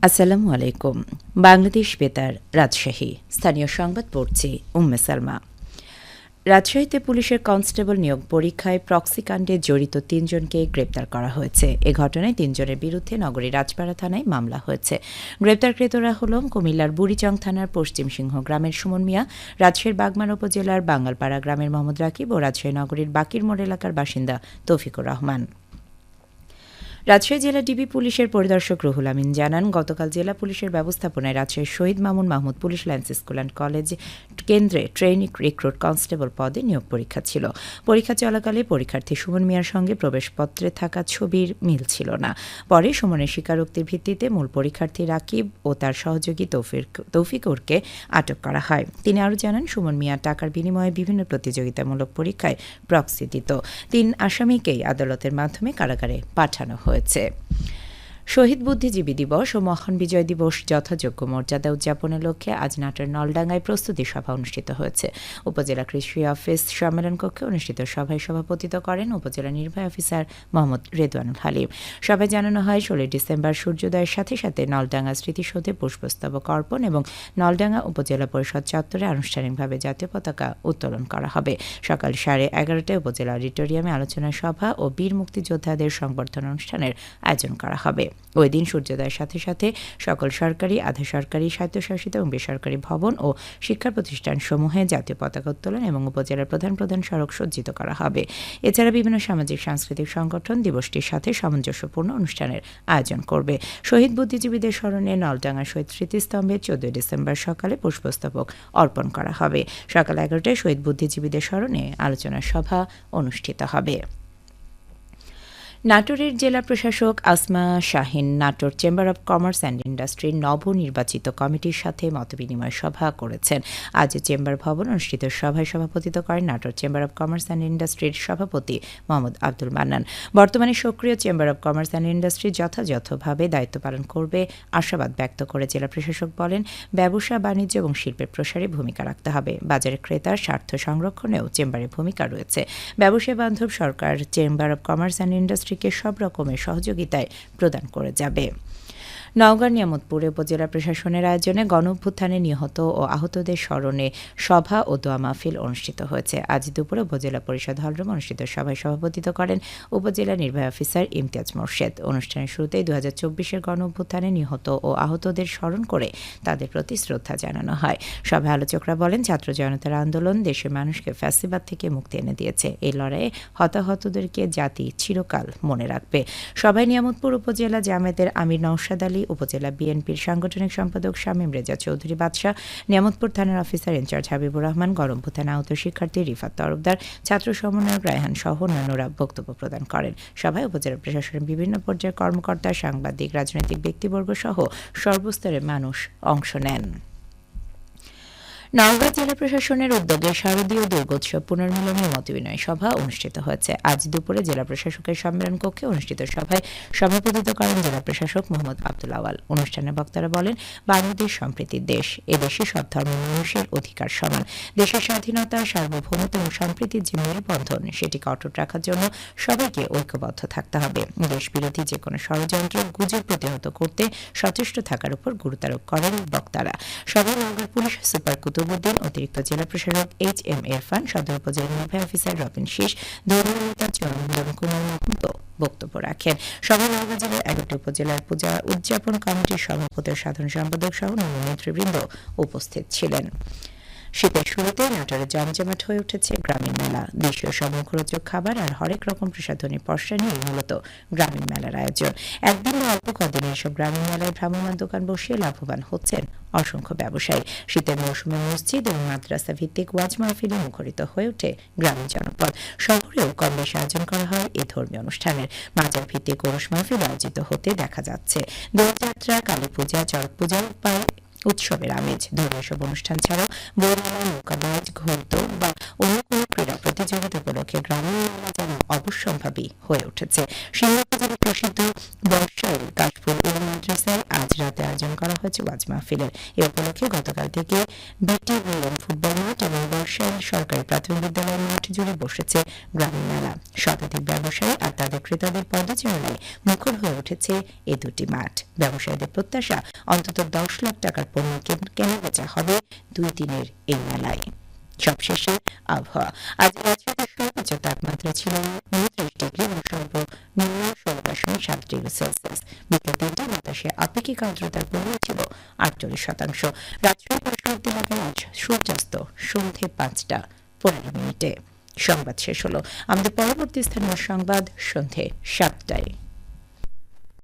আসসালামু আলাইকুম। বাংলাদেশ বেতার, রাজশাহী। স্থানীয় সংবাদ পড়ছি উম্মে সালমা। রাজশাহীতে পুলিশের কনস্টেবল নিয়োগ পরীক্ষায় প্রক্সি কাণ্ডে জড়িত ৩ জনকে গ্রেপ্তার করা হয়েছে। এ ঘটনায় ৩ জনের বিরুদ্ধে নগরীর রাজপাড়া থানায় মামলা হয়েছে। গ্রেপ্তারকৃতরা হল কুমিল্লার বুড়িচং থানার পশ্চিম সিংহ গ্রামের সুমন মিয়া, রাজশাহীর বাগমারা উপজেলার বাঙ্গালপাড়া গ্রামের মোহাম্মদ রাকিব ও রাজশাহী নগরীর বাকির মোড় এলাকার বাসিন্দা তৌফিকুর রহমান। রাজশাহী জেলা ডিবি পুলিশের পরিদর্শক রুহুল আমিন জানান, গতকাল জেলা পুলিশের ব্যবস্থাপনায় রাজশাহীর Shahid Mamun Mahmud police lines school and college কেন্দ্রে ট্রেনিং রিক্রুট কনস্টেবল পদে নিয়োগ পরীক্ষা ছিল। পরীক্ষা চলাকালে পরীক্ষার্থী সুমন মিয়ার সঙ্গে প্রবেশপত্রে থাকা ছবির মিল ছিল না। পরে সুমনের স্বীকারোক্তির ভিত্তিতে মূল পরীক্ষার্থী রাকিব ও তার সহযোগী তৌফিকুরকে আটক করা হয়। তিনি আরও জানান, সুমন মিয়া টাকার বিনিময়ে বিভিন্ন প্রতিযোগিতামূলক পরীক্ষায় প্রক্সি দিত। ৩ আসামিকেই আদালতের মাধ্যমে কারাগারে পাঠানো হয়েছে। শহীদ বুদ্ধিজীবী দিবস ও মহান বিজয় দিবস যথাযোগ্য মর্যাদা উদযাপনের লক্ষ্যে আজ নাটোর নলডাঙ্গায় প্রস্তুতি সভা অনুষ্ঠিত হয়েছে। উপজেলা কৃষি অফিস সম্মেলন কক্ষে অনুষ্ঠিত সভায় সভাপতিত্ব করেন উপজেলা নির্বাহী অফিসার মোহাম্মদ রেদওয়ানুল হালিম। সভায় জানানো হয়, 16 ডিসেম্বর সূর্যোদয়ের সাথে সাথে নলডাঙ্গা স্মৃতিসৌধে পুষ্পস্তবক অর্পণ এবং নলডাঙ্গা উপজেলা পরিষদ চত্বরে আনুষ্ঠানিকভাবে জাতীয় পতাকা উত্তোলন করা হবে। সকাল 11:30টায় উপজেলা অডিটোরিয়ামে আলোচনা সভা ও বীর মুক্তিযোদ্ধাদের সংবর্ধনা অনুষ্ঠানের আয়োজন করা হবে। ওই দিন সূর্যোদয়ের সাথে সাথে সকল সরকারি, আধা সরকারি, স্বায়ত্তশাসিত এবং বেসরকারি ভবন ও শিক্ষা প্রতিষ্ঠানসমূহে জাতীয় পতাকা উত্তোলন এবং উপজেলার প্রধান প্রধান সড়ক সজ্জিত করা হবে। এছাড়া বিভিন্ন সামাজিক সাংস্কৃতিক সংগঠন দিবসটির সাথে সামঞ্জস্যপূর্ণ অনুষ্ঠানের আয়োজন করবে। শহীদ বুদ্ধিজীবীদের স্মরণে নলডাঙ্গা শহীদ স্মৃতিস্তম্ভে 14 ডিসেম্বর সকালে পুষ্পস্তবক অর্পণ করা হবে। সকাল 11টায় শহীদ বুদ্ধিজীবীদের স্মরণে আলোচনা সভা অনুষ্ঠিত হবে। নাটোরের জেলা প্রশাসক Asma Shahin Natore chamber of commerce and ইন্ডাস্ট্রির নবনির্বাচিত কমিটির সাথে মতবিনিময় সভা করেছেন। আজ চেম্বার ভবন অনুষ্ঠিত সভায় সভাপতিত্ব করেন Natore chamber of commerce and ইন্ডাস্ট্রির সভাপতি মোহাম্মদ আব্দুল মান্নান। বর্তমানে সক্রিয় chamber of commerce and industry যথাযথভাবে দায়িত্ব পালন করবে আশাবাদ ব্যক্ত করে জেলা প্রশাসক বলেন, ব্যবসা বাণিজ্য এবং শিল্পের প্রসারে ভূমিকা রাখতে হবে। বাজারে ক্রেতার স্বার্থ সংরক্ষণেও চেম্বারের ভূমিকা রয়েছে। ব্যবসায় বান্ধব সরকার chamber of commerce and industry সব রকমের সহযোগিতায় প্রদান করে যাবে। নওগাঁর নিয়ামতপুরে উপজেলা প্রশাসনের আয়োজনে গণঅভ্যুত্থানে নিহত ও আহতদের স্মরণে সভা ও দোয়া মাহফিল অনুষ্ঠিত হয়েছে। আজ দুপুরে উপজেলা পরিষদ হলরুমে অনুষ্ঠিত সভায় সভাপতিত্ব করেন উপজেলা নির্বাহী অফিসার ইমতিয়াজ মোর্শেদ। অনুষ্ঠানের শুরুতেই 2024-এর গণঅভ্যুত্থানে নিহত ও আহতদের স্মরণ করে তাদের প্রতি শ্রদ্ধা জানানো হয়। সভায় আলোচকরা বলেন, ছাত্র জনতার আন্দোলন দেশের মানুষকে ফ্যাসিবাদ থেকে মুক্তি এনে দিয়েছে। এই লড়াইয়ে হতাহতদেরকে জাতি চিরকাল মনে রাখবে। সভায় নিয়ামতপুর উপজেলা জামায়াতের আমির নওশাদ আলী, উপজেলা বিএনপির সাংগঠনিক সম্পাদক শামীম রেজা চৌধুরী বাদশাহ, নিয়ামতপুর থানার অফিসার ইনচার্জ হাবিবুর রহমান, গণঅভ্যুত্থানে আহত শিক্ষার্থী রিফাত তরফদার, ছাত্র সমন্বয়ক রায়হান সহ অন্যান্যরা বক্তব্য প্রদান করেন। সভায় উপজেলা প্রশাসনের বিভিন্ন পর্যায়ের কর্মকর্তা, সাংবাদিক, রাজনৈতিক ব্যক্তিবর্গ সহ সর্বস্তরের মানুষ অংশ নেন। নওগাঁ জেলা প্রশাসনের উদ্যোগে শারদীয় দুর্গোৎসব পুনর্মিলনের মতবিনিময় সভা অনুষ্ঠিত হয়েছে। আজ দুপুরে জেলা প্রশাসকের সম্মেলন কক্ষে অনুষ্ঠিত সভায় সভাপতিত্ব করেন জেলা প্রশাসক মোহাম্মদ আব্দুল আওয়াল। অনুষ্ঠানে বক্তারা বলেন, বাংলাদেশ সম্প্রীতির দেশ। এদেশে সব ধর্মের মানুষের অধিকার সমান। দেশের স্বাধীনতা, সার্বভৌমত্ব এবং সম্প্রীতির যে মেলবন্ধন, সেটিকে অটুট রাখার জন্য সবাইকে ঐক্যবদ্ধ থাকতে হবে। দেশ বিরোধী যে কোনো ষড়যন্ত্র, গুজব প্রতিহত করতে সচেষ্ট থাকার উপর গুরুত্ব আরোপ করেন বক্তারা। সভায় নওগাঁ পুলিশ সুপার কুতুবুদ্দিন, অতিরিক্ত জেলা প্রশাসক HM ইরফান, সদর উপজেলা নির্বাহী অফিসার রবিন শীষ, দৌড়নেতা চরমজন কুমার মুকুন্দ বক্তব্য রাখেন। সভায় নওগাঁ জেলার 11টি উপজেলার পূজা উদযাপন কমিটির সভাপতি ও সাধারণ সম্পাদক সহ অন্যান্য নেতৃবৃন্দ উপস্থিত ছিলেন। শীতের শুরুতে নাটোরে জমজমাট হয়ে উঠেছে গ্রামীণ মেলা। দেশীয় সমুখরোচক খাবার আর হরেক রকম প্রসাধনী পসরা নিয়ে মূলত গ্রামীণ মেলার আয়োজন। একদিন অল্প কদিনে এসব গ্রামীণ মেলায় ভ্রাম্যমাণ দোকান বসিয়ে লাভবান হচ্ছেন অসংখ্য ব্যবসায়ী। শীতের মৌসুমে মসজিদ এবং মাদ্রাসা ভিত্তিক ওয়াজ মাহফিলে মুখরিত হয়ে ওঠে গ্রামীণ জনপদ। শহরেও কম বেশি আয়োজন করা হয় এই ধর্মীয় অনুষ্ঠানের। বাজার ভিত্তিক ওরস মাহফিল আয়োজিত হতে দেখা যাচ্ছে। দোলযাত্রা, কালী পূজা, চড়ক পূজা পায় উৎসবের আমেজ। ধর্মীয় সব অনুষ্ঠান ছাড়াও বইমেলা, নৌকাবাজ, ঘোড়দৌড় বা অন্য কোনো ক্রীড়া প্রতিযোগিতা উপলক্ষে গ্রামীণ মেলা যেন অবশ্যম্ভাবী হয়ে উঠেছে। সিংহবাজারে প্রসিদ্ধ বর্ষাইল কাশফুল উলুম মাদ্রাসায় আজ রাতে আয়োজন করা হয়েছে ওয়াজ মাহফিলের। এ উপলক্ষে গতকাল থেকে বিটি উইলিয়াম ফুটবল মাঠ এবং বর্ষাইল সরকারি প্রাথমিক বিদ্যালয় মাঠ জুড়ে বসেছে গ্রামীণ মেলা। শতাধিক ব্যবসায়ী আর তাদের ক্রেতাদের পদচারণায় মুখর হয়ে উঠেছে এ দুটি মাঠ। ব্যবসায়ীদের প্রত্যাশা, অন্তত 10 লাখ টাকার পণ্য কেনাবেচা হবে 2 দিনের এই মেলায়। সবশেষে আবহাওয়া। আজ রাজশাহীতে সর্বোচ্চ তাপমাত্রা ছিল 29 ডিগ্রি এবং সর্বনিম্ন 16.7 ডিগ্রি সেলসিয়াস। বিকেল 3টায় বাতাসে আপেক্ষিক আর্দ্রতার পরিমাণ ছিল 48%। রাজশাহী পার্শ্ববর্তী এলাকায় আজ সূর্যাস্ত সন্ধ্যে 5:15। সংবাদ শেষ হলো। আমাদের পরবর্তী স্থানীয় সংবাদ সন্ধ্যে 7টায়।